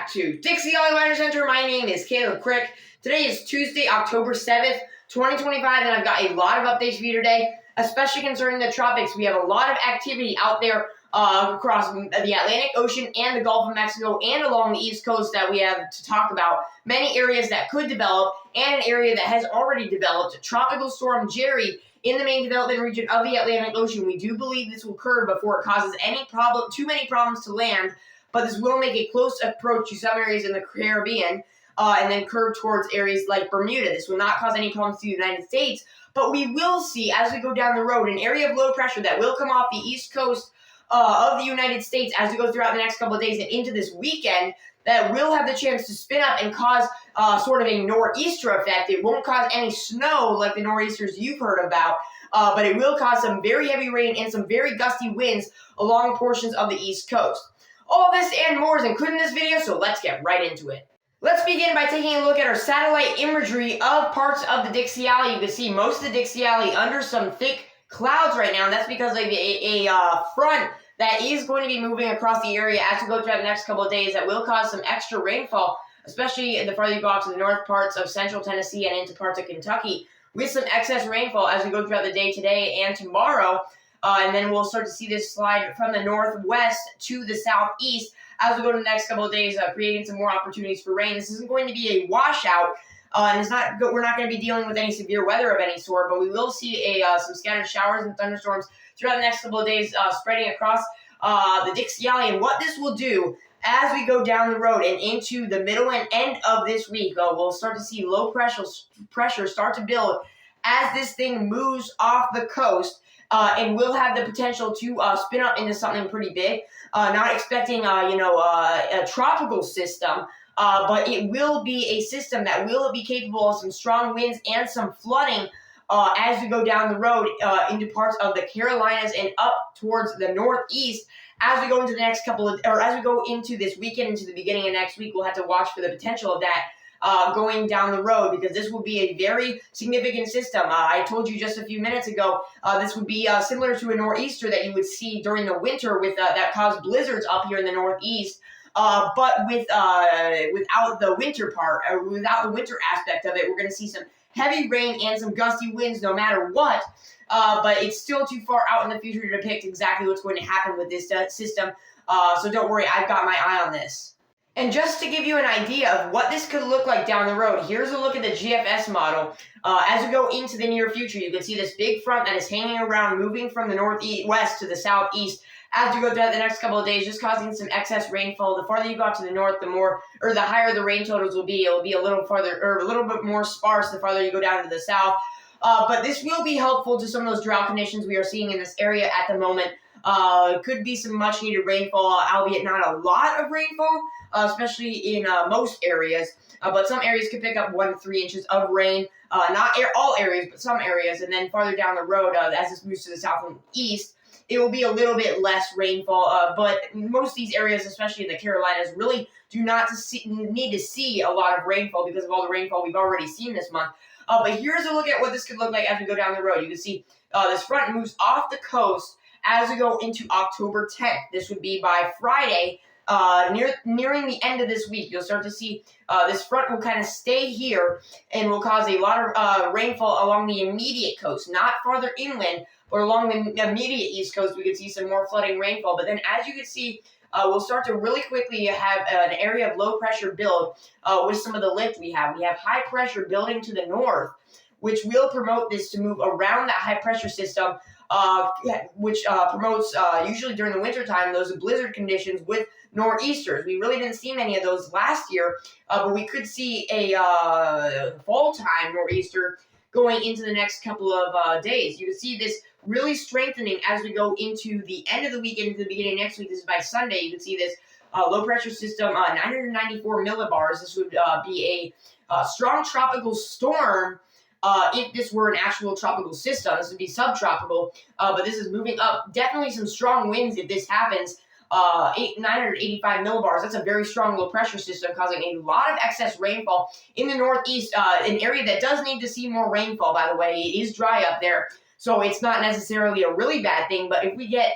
back to Dixie Alley Weather Center. My name is Caleb Crick. Today is Tuesday, October 7th, 2025, and I've got a lot of updates for you today, especially concerning the tropics. We have a lot of activity out there across the Atlantic Ocean and the Gulf of Mexico and along the East Coast that we have to talk about. Many areas that could develop and an area that has already developed. Tropical Storm Jerry in the main development region of the Atlantic Ocean. We do believe this will occur before it causes too many problems to land, but this will make a close approach to some areas in the Caribbean and then curve towards areas like Bermuda. This will not cause any problems to the United States, but we will see as we go down the road an area of low pressure that will come off the east coast of the United States as we go throughout the next couple of days and into this weekend that will have the chance to spin up and cause sort of a nor'easter effect. It won't cause any snow like the nor'easters you've heard about, but it will cause some very heavy rain and some very gusty winds along portions of the east coast. All this and more is included in this video, so let's get right into it. Let's begin by taking a look at our satellite imagery of parts of the Dixie Alley. You can see most of the Dixie Alley under some thick clouds right now, and that's because of a front that is going to be moving across the area as we go throughout the next couple of days that will cause some extra rainfall, especially the farther you go out to the north parts of central Tennessee and into parts of Kentucky, with some excess rainfall as we go throughout the day today and tomorrow. And then we'll start to see this slide from the northwest to the southeast as we go to the next couple of days, creating some more opportunities for rain. This isn't going to be a washout, and we're not going to be dealing with any severe weather of any sort, but we will see some scattered showers and thunderstorms throughout the next couple of days, spreading across the Dixie Alley. And what this will do as we go down the road and into the middle and end of this week, we'll start to see low pressure start to build as this thing moves off the coast. And will have the potential to spin up into something pretty big. Not expecting, a tropical system, but it will be a system that will be capable of some strong winds and some flooding as we go down the road into parts of the Carolinas and up towards the northeast. As we go into the next as we go into this weekend, into the beginning of next week, we'll have to watch for the potential of that going down the road, because this will be a very significant system. I told you just a few minutes ago, this would be similar to a nor'easter that you would see during the winter with that caused blizzards up here in the northeast, but without the winter part, or without the winter aspect of it. We're going to see some heavy rain and some gusty winds no matter what, but it's still too far out in the future to depict exactly what's going to happen with this system, so don't worry, I've got my eye on this. And just to give you an idea of what this could look like down the road, here's a look at the GFS model. As we go into the near future, you can see this big front that is hanging around, moving from the northwest to the southeast as we go throughout the next couple of days, just causing some excess rainfall. The farther you go out to the north, the higher the rain totals will be. It will be a little farther, or a little bit more sparse the farther you go down to the south. But this will be helpful to some of those drought conditions we are seeing in this area at the moment. Could be some much needed rainfall, albeit not a lot of rainfall, especially in most areas. But some areas could pick up 1 to 3 inches of rain. Not all areas, but some areas. And then farther down the road, as this moves to the south and east, it will be a little bit less rainfall. But most of these areas, especially in the Carolinas, really do not need to see a lot of rainfall because of all the rainfall we've already seen this month. But here's a look at what this could look like as we go down the road. You can see this front moves off the coast as we go into October 10th. This would be by Friday, nearing the end of this week. You'll start to see this front will kind of stay here and will cause a lot of rainfall along the immediate coast, not farther inland, but along the immediate east coast. We could see some more flooding rainfall. But then as you can see, we'll start to really quickly have an area of low pressure build with some of the lift we have. We have high pressure building to the north, which will promote this to move around that high pressure system, which promotes, usually during the wintertime, those blizzard conditions with nor'easters. We really didn't see many of those last year, but we could see a fall-time nor'easter going into the next couple of days. You can see this really strengthening as we go into the end of the week, into the beginning of next week. This is by Sunday. You can see this low-pressure system, 994 millibars. This would be a strong tropical storm. If this were an actual tropical system, this would be subtropical, but this is moving up. Definitely some strong winds if this happens. 985 millibars. That's a very strong low pressure system, causing a lot of excess rainfall in the northeast, an area that does need to see more rainfall, by the way. It is dry up there, so it's not necessarily a really bad thing, but if we get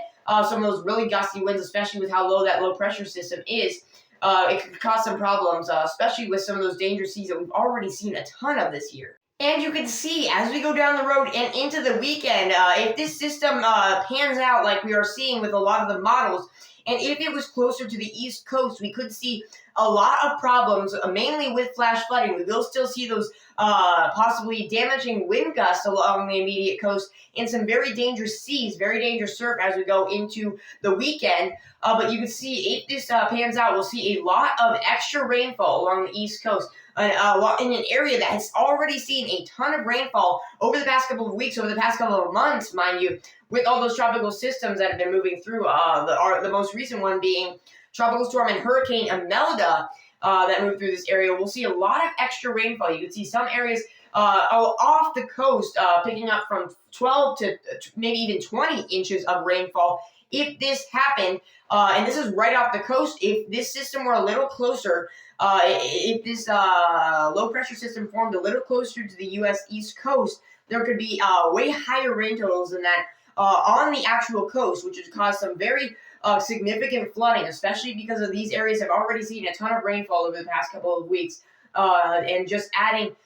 some of those really gusty winds, especially with how low that low pressure system is, it could cause some problems, especially with some of those dangerous seas that we've already seen a ton of this year. And you can see as we go down the road and into the weekend, if this system pans out like we are seeing with a lot of the models, and if it was closer to the East Coast, we could see a lot of problems, mainly with flash flooding. We will still see those possibly damaging wind gusts along the immediate coast and some very dangerous seas, very dangerous surf as we go into the weekend. But you can see if this pans out, we'll see a lot of extra rainfall along the East Coast. In an area that has already seen a ton of rainfall over the past couple of weeks, over the past couple of months, mind you, with all those tropical systems that have been moving through, the most recent one being Tropical Storm and Hurricane Imelda that moved through this area. We'll see a lot of extra rainfall. You can see some areas off the coast picking up from 12 to maybe even 20 inches of rainfall. If this happened, and this is right off the coast, if this system were a little closer, if this low-pressure system formed a little closer to the U.S. East Coast, there could be way higher rain totals than that on the actual coast, which would cause some very significant flooding, especially because of these areas have already seen a ton of rainfall over the past couple of weeks, and just adding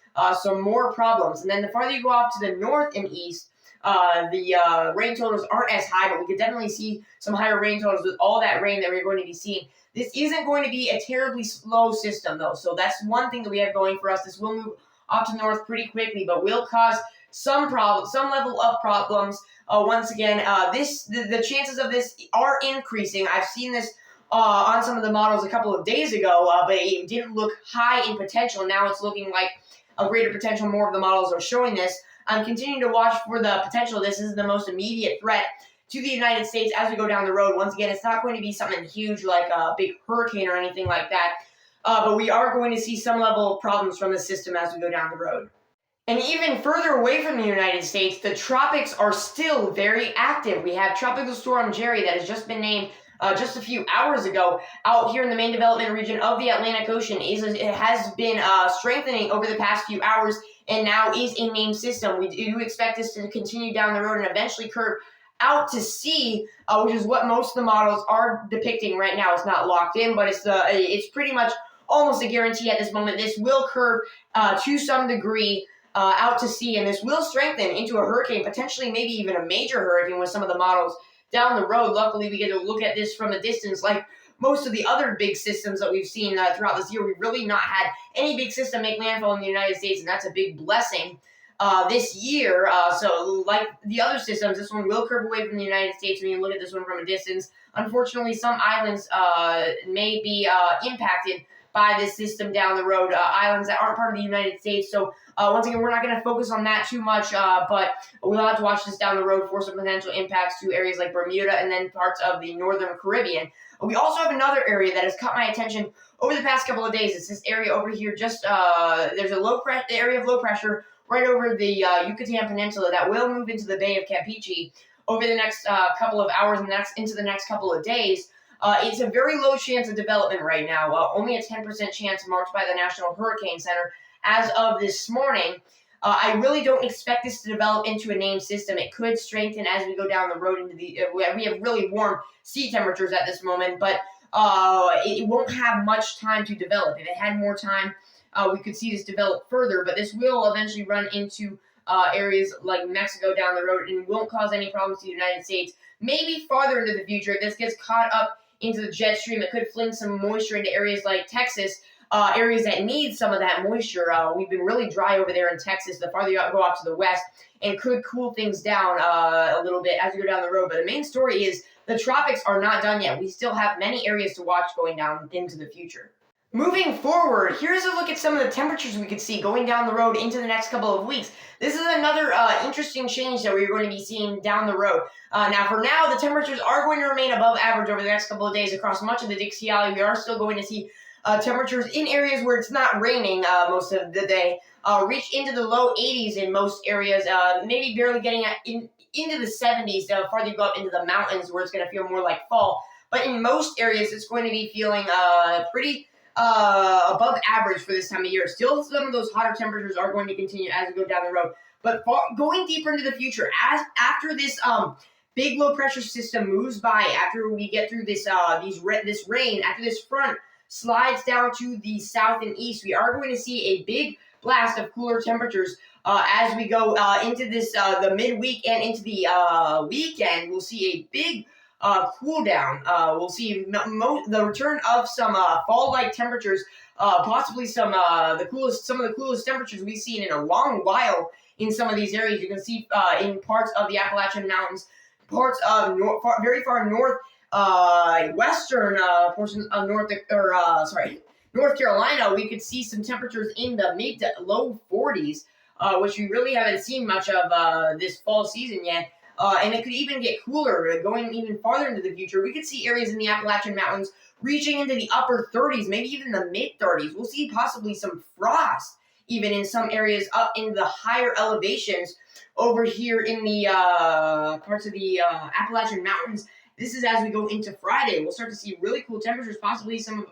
some more problems. And then the farther you go off to the north and east, the rain totals aren't as high, but we could definitely see some higher rain totals with all that rain that we're going to be seeing. This isn't going to be a terribly slow system, though, so that's one thing that we have going for us. This will move off to the north pretty quickly, but will cause some level of problems. Once again, the chances of this are increasing. I've seen this on some of the models a couple of days ago, but it didn't look high in potential. Now it's looking like a greater potential. More of the models are showing this. I'm continuing to watch for the potential. This is the most immediate threat to the United States as we go down the road. Once again, it's not going to be something huge like a big hurricane or anything like that, but we are going to see some level of problems from the system as we go down the road. And even further away from the United States, the tropics are still very active. We have Tropical Storm Jerry that has just been named just a few hours ago out here in the main development region of the Atlantic Ocean. It has been strengthening over the past few hours and now is a named system. We do expect this to continue down the road and eventually curve out to sea, which is what most of the models are depicting right now. It's not locked in, but it's pretty much almost a guarantee at this moment. This will curve to some degree out to sea, and this will strengthen into a hurricane, potentially maybe even a major hurricane with some of the models down the road. Luckily, we get to look at this from a distance. Like most of the other big systems that we've seen throughout this year, we've really not had any big system make landfall in the United States, and that's a big blessing this year. So like the other systems, this one will curve away from the United States when you look at this one from a distance. Unfortunately, some islands may be impacted by this system down the road, islands that aren't part of the United States. So once again, we're not going to focus on that too much, but we'll have to watch this down the road for some potential impacts to areas like Bermuda and then parts of the Northern Caribbean. We also have another area that has caught my attention over the past couple of days. It's this area over here. Just there's a area of low pressure right over the Yucatan Peninsula that will move into the Bay of Campeche over the next couple of hours and into the next couple of days. It's a very low chance of development right now, only a 10% chance marked by the National Hurricane Center as of this morning. I really don't expect this to develop into a named system. It could strengthen as we go down the road into the. We have really warm sea temperatures at this moment, but it won't have much time to develop. If it had more time, we could see this develop further, but this will eventually run into areas like Mexico down the road and won't cause any problems to the United States. Maybe farther into the future, if this gets caught up into the jet stream, it could fling some moisture into areas like Texas, areas that need some of that moisture. We've been really dry over there in Texas, the farther you go off to the west, and could cool things down a little bit as we go down the road. But the main story is the tropics are not done yet. We still have many areas to watch going down into the future. Moving forward, here's a look at some of the temperatures we could see going down the road into the next couple of weeks. This is another interesting change that we're going to be seeing down the road. Now, for now, the temperatures are going to remain above average over the next couple of days across much of the Dixie Alley. We are still going to see temperatures in areas where it's not raining most of the day reach into the low 80s in most areas, maybe barely getting into the 70s the farther you go up into the mountains where it's going to feel more like fall. But in most areas, it's going to be feeling pretty above average for this time of year. Still, some of those hotter temperatures are going to continue as we go down the road. But going deeper into the future, after this big low pressure system moves by, after we get through this rain, after this front slides down to the south and east, we are going to see a big blast of cooler temperatures as we go into this the midweek and into the weekend. We'll see a big cool down. We'll see the return of some fall-like temperatures, possibly some of the coolest temperatures we've seen in a long while in some of these areas. You can see in parts of the Appalachian Mountains, parts of very far north, western portions of North Carolina. We could see some temperatures in the mid to low 40s, which we really haven't seen much of this fall season yet. And it could even get cooler, going even farther into the future. We could see areas in the Appalachian Mountains reaching into the upper 30s, maybe even the mid 30s. We'll see possibly some frost even in some areas up in the higher elevations over here in the parts of the Appalachian Mountains. This is as we go into Friday. We'll start to see really cool temperatures, possibly some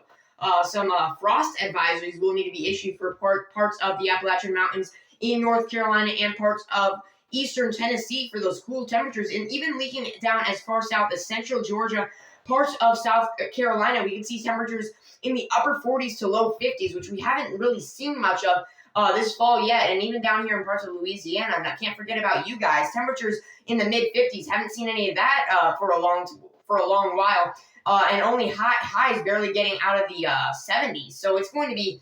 frost advisories will need to be issued for parts of the Appalachian Mountains in North Carolina and parts of eastern Tennessee for those cool temperatures, and even leaking down as far south as central Georgia, parts of South Carolina. We can see temperatures in the upper 40s to low 50s, which we haven't really seen much of this fall yet, and even down here in parts of Louisiana. And I can't forget about you guys. Temperatures in the mid 50s. Haven't seen any of that for a long while, and only highs barely getting out of the 70s. So it's going to be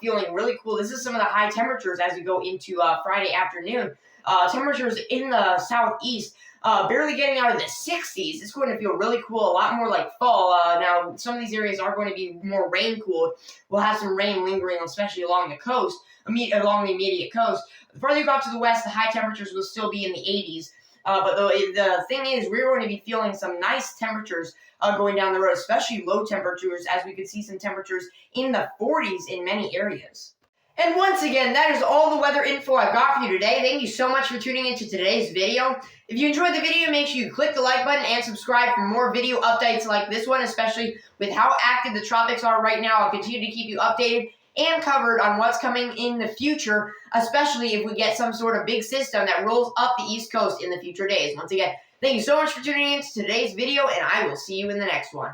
feeling really cool. This is some of the high temperatures as we go into Friday afternoon. Temperatures in the southeast barely getting out of the 60s. It's going to feel really cool, a lot more like fall. Now, some of these areas are going to be more rain-cooled. We'll have some rain lingering, especially along the coast, along the immediate coast. The further you go out to the west, the high temperatures will still be in the 80s. But the thing is, we're going to be feeling some nice temperatures going down the road, especially low temperatures, as we could see some temperatures in the 40s in many areas. And once again, that is all the weather info I've got for you today. Thank you so much for tuning into today's video. If you enjoyed the video, make sure you click the like button and subscribe for more video updates like this one, especially with how active the tropics are right now. I'll continue to keep you updated and covered on what's coming in the future, especially if we get some sort of big system that rolls up the East Coast in the future days. Once again, thank you so much for tuning in to today's video, and I will see you in the next one.